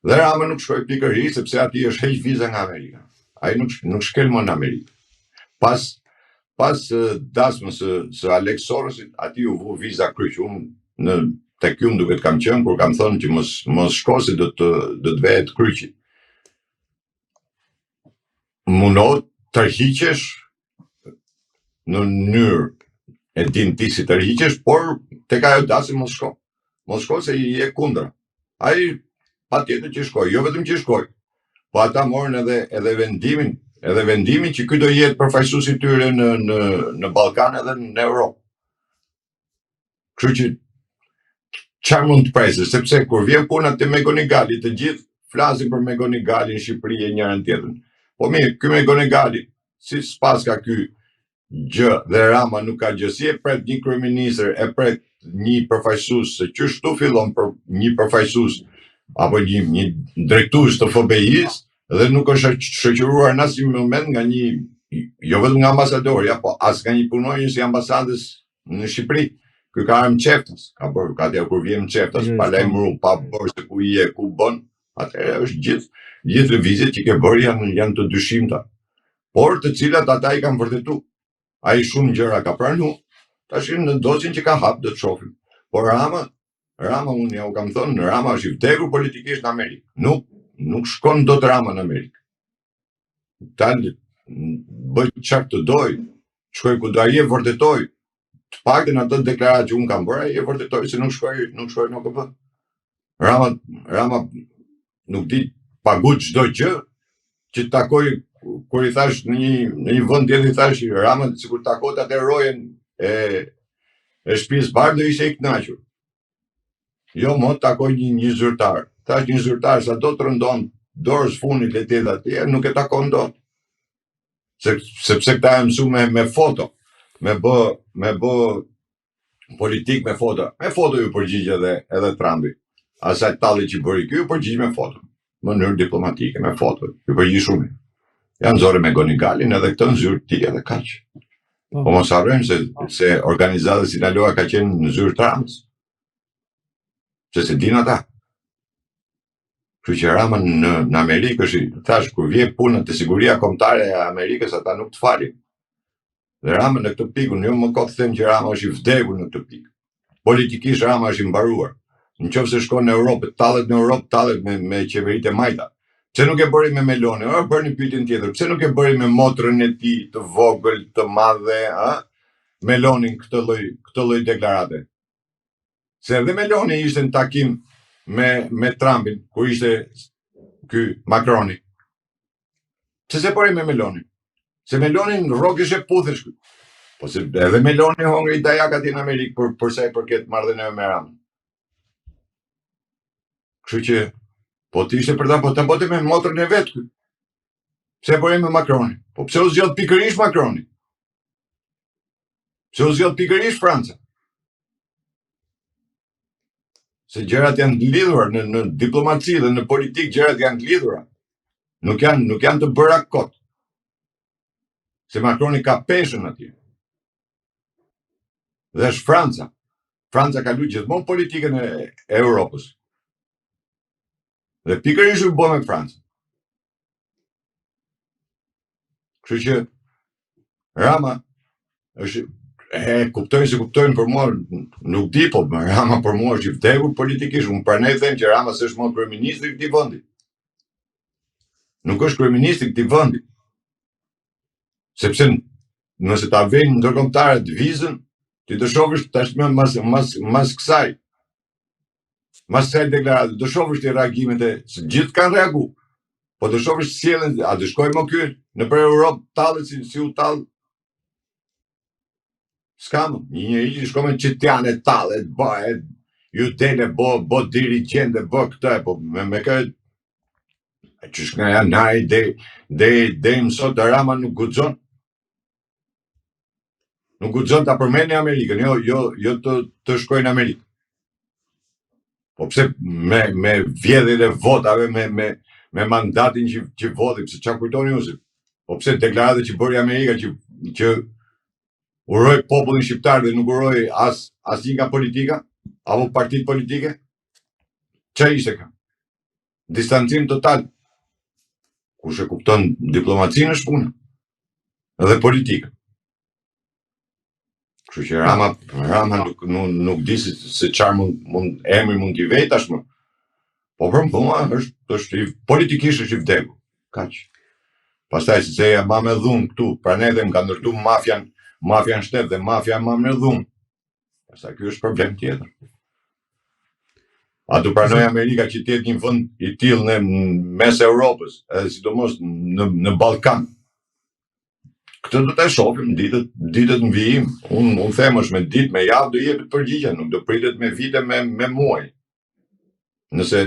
Dhe Rama nuk shkoi pikërisht sepse aty është heq viza nga Amerika. Ai nuk shkel më në Amerikë. Pas dasmës së Alex Sorosit, aty u vu viza kryq. Unë tek ju duket kam qenë kur kam thënë që mos shko se do të vehet kryqi. Mundohet tërhiqesh në mënyrë e din ti si tërhiqesh, por tek ajo dasmë mos shko. Mos shko se i e kundër. Ai patjetër që shkoi, jo vetëm që shkoi, po ata morën edhe vendimin që ky do jetë përfaqësuesi i tyre në Ballkan edhe në Europë. Kështu që çfarë mund të presësh, sepse kur vjen puna te Megonigali, të gjithë flasin për Megonigali në Shqipëri e njërin tjetrën. Po mirë, ky Megonigali, si s'pas ka ky gjë dhe Rama nuk ka gjë, si e pret një kryeministër, e pret një përfaqësues, se çështu fillon për një përfaqësues apo një drejtues të FBI-s dhe nuk është shoqëruar në asnjë moment nga një, jo vetëm nga ambasadori, apo as nga një punonjës i ambasadës në Shqipëri. Ky ka armë çeftës, ka dhe kur vjen çeftas, pa lajmëruar, pa bërë se ku i e, ku bën, atëherë është gjithë lëvizjet që ke bërë janë të dyshimta, por të cilat ata i kanë vërtetuar. Ai shumë gjëra ka pranuar, tash në dosjen që ka hap do të shohim. Por Rama unë ja u kam thënë, Rama është i vdekur politikisht në Amerikë. Nuk shkon dot Rama në Amerikë. Tani bëj çfarë të doj, shkoj ku do ai e vërtetoj. Të paktën atë deklaratë që unë kam bërë, ai e vërtetoi se nuk shkoi në OKB. Rama nuk di pagu çdo gjë që takoi kur i thash në një vend tjetër i thash Rama sikur takohet atë rojen e shtëpisë Bardh do ishte i kënaqur. Jo, mo takoj një zyrtar. Thash një zyrtar sa do të rëndon dorës funit le të jetë atje, nuk e takon dot. Sepse këta e mësu me foto, me bë politik me foto. Me foto ju përgjigj edhe Trumpi. Asaj talli që bëri ky ju përgjigj me foto. Në mënyrë diplomatike, me foto. Ju përgjigj shumë. Janë zore me Gonigalin edhe këtë në zyrë ti edhe kaq. Po mos harrojmë se organizata Sinaloa ka qenë në zyrë Trump's. Se din ata. Kështu që Rama në Amerikë është, thash, kur vjen puna te siguria kombëtare e Amerikës, ata nuk të falin. Dhe Rama në këtë pikë, unë jo më kot them që Rama është i vdekur në këtë pikë. Politikisht Rama është i mbaruar. Nëse shkon në Europë, tallet me qeveritë e majta. Pse nuk e bëri me Meloni? Bëri një pyetje tjetër. Pse nuk e bëri me motrën e tij të vogël, të madhe, Melonin këtë lloj deklarate? Se edhe Meloni ishte në takim me Trumpin, ku ishte ky Macroni. Pse se bëri me Melonin? Se Melonin rrogësh e puthesh. Po se edhe Meloni hongri dajak atje në Amerikë për sa i përket marrëdhënieve me Ramën. Kështu që po ti ishte për ta bëte me motrën e vet ky. Pse bëri me Macronin? Po pse u zgjodh pikërisht Macroni? Pse u zgjodh pikërisht Franca? Se gjërat janë të lidhura në diplomaci dhe në politikë, gjërat janë të lidhura. Nuk janë të bëra kot. Se Macroni ka peshën atje. Dhe është Franca. Franca ka luajtur gjithmonë politikën e Europës. Dhe pikërisht u bë me Francën. Kështu që Rama është kuptojnë për mua, nuk di, po Rama për mua është i vdekur politikisht. Unë pranoj them që Rama s'është më kryeministri i këtij vendi. Nuk është kryeministri i këtij vendi. Sepse nëse ta vënë ndërkombëtarët vizën, ti do shohësh tashmë mas kësaj. Mas kësaj deklarate, do shohësh të reagimet e gjithë kanë reaguar. Po do shohësh sjellën, a do shkojmë më këtu në për Europë tallet si u tall. S'kam, një njeri që shko me qëtjane tallet, bëhet, ju dele, bo dirigente, bo këtë, po me këtë, që shkëna janë nari, dhe mësot të Rama nuk guxon. Nuk guxon ta përmeni Amerikën, jo të shkojnë në Amerikë. Po pse me vjedhjet e votave, me mandatin që voti, pse çfarë kujtoni uzi? Po pse deklaratat që bëri Amerika që uroj popullin shqiptar dhe nuk uroj asnjë nga politika apo partitë politike? Çfarë ishte ka? distancim total. Kush e kupton diplomacinë është puna. Edhe politikën. Kështu që Rama nuk di se çfarë emri mund t'i vej tashmë. Po për mua është politikisht është i vdekur. Kaq. Pastaj se ja ma me dhunë këtu, pra ne dhe më ka ndërtu mafia në shtet dhe mafia ma me dhunë. Pastaj ky është problem tjetër. A du pranoj Amerika që tjetë një fund i tillë në mes Europës, edhe sidomos në Ballkan. Këtë do të shohim ditët në vijim. Unë them është me ditë, me javë do jepet përgjigje, nuk do pritet me vite, me muaj. Nëse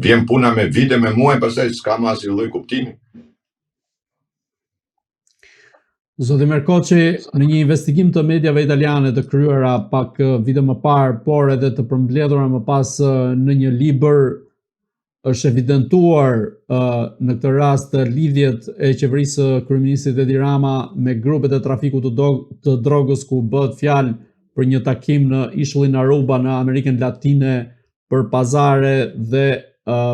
vjen puna me vite, me muaj, pastaj s'ka më asnjë lloj kuptimi. Zoti Merkoçi, në një investigim të mediave italiane të kryera pak vite më parë, por edhe të përmbledhura më pas në një libër, është evidentuar në këtë rast lidhjet e qeverisë kryeministit Edi Rama me grupet e trafikut të drogës, ku bëhet fjalë për një takim në ishullin Aruba në Amerikën Latine për pazare dhe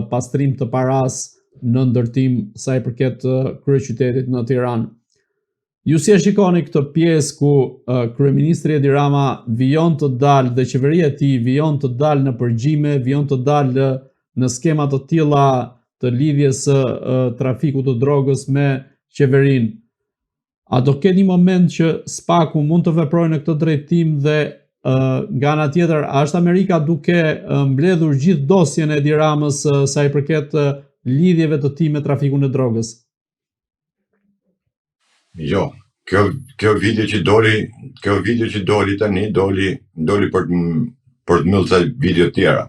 pastrim të paras në ndërtim sa i përket kryeqytetit në Tiranë. Ju si e shikoni këtë pjesë ku kryeministri Edi Rama vijon të dalë dhe qeveria e tij vijon të dalë në përgjime, vijon të dalë në skema të tilla të lidhjes së trafikut të drogës me qeverinë? A do ketë një moment që SPAK-u mund të veprojë në këtë drejtim dhe nga ana tjetër, a është Amerika duke mbledhur gjithë dosjen e Edi Ramës sa i përket lidhjeve të tij me trafikun e drogës? Jo, kjo video që doli tani, doli për të mbyllur sa video tjera.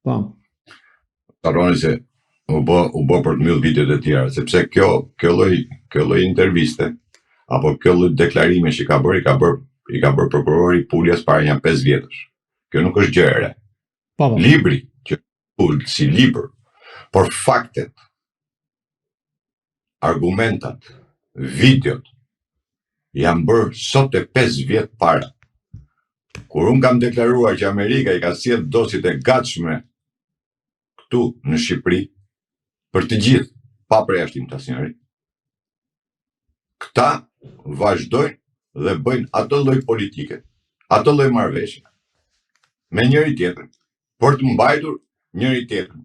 Po. Harroni se u bë për të mbyllur videot e tjera, sepse kjo lloj interviste apo kjo lloj deklarime që ka bërë prokurori Puljas para një 5 vjetësh. Kjo nuk është gjë e re. Po. Libri që si libër, por faktet, argumentat, videot janë bërë sot e 5 vjet para. Kur unë kam deklaruar që Amerika i ka sjellë dosjet e gatshme këtu në Shqipëri për të gjithë, pa përjashtim të asnjëri, këta vazhdojnë dhe bëjnë ato lloj politike, ato lloj marrëveshje me njëri tjetrin, për të mbajtur njëri tjetrin.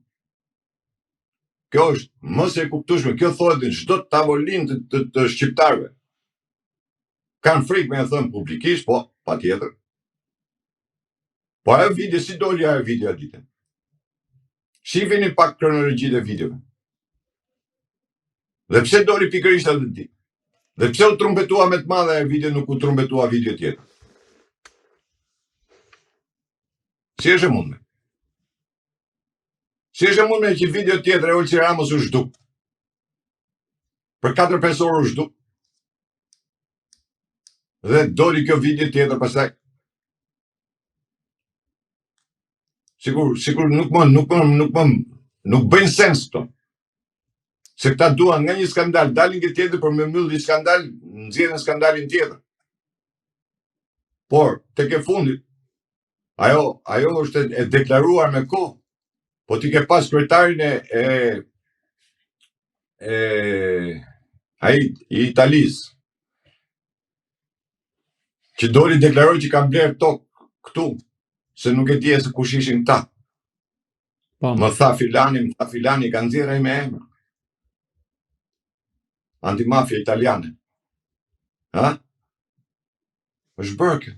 Kjo është mos e kuptueshme, kjo thohet në çdo tavolinë të shqiptarëve. Kanë frikë me e thënë publikisht, po, patjetër. Po ajo video, si doli ajo video atë ditën? Shifini pak kronologjitë e videove. Dhe pse doli pikërisht atë ditë? Dhe pse u trumpetua me të madhe ajo video, nuk u trumpetua video tjetër? Si është e mundme? Si është e mundme që video tjetër e Olsi Ramës u zhduk? Për 4-5 orë u zhduk? Dhe doli kjo video tjetër pastaj? Sigur nuk bëjnë sens këto. Se këta duan nga një skandal, dalin këtë tjetër për me mbyll një skandal, nxjerrin skandalin tjetër. Por, tek e fundit, ajo është e deklaruar me kohë. Po ti ke pas kryetarin ai i Italisë, që doli deklaroi që kanë blerë tokë këtu, se nuk e dije se kush ishin këta. Më tha filani kanë nxjerrë me emër. Antimafia italiane. Ha? Është bërë kjo.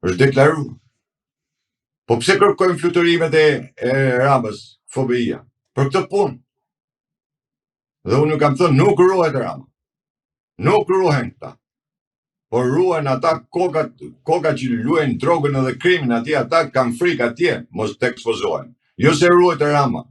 Është deklaruar. Po pse kërkojnë fluturimet e Ramës, FBI-a? Për këtë punë. Dhe unë kam thënë, nuk ruhet Rama. Nuk ruhen këta. Por ruhen ata koka që luajnë drogën edhe krimin atje, ata kanë frikë atje, mos të ekspozohen. Jo se ruhet Rama.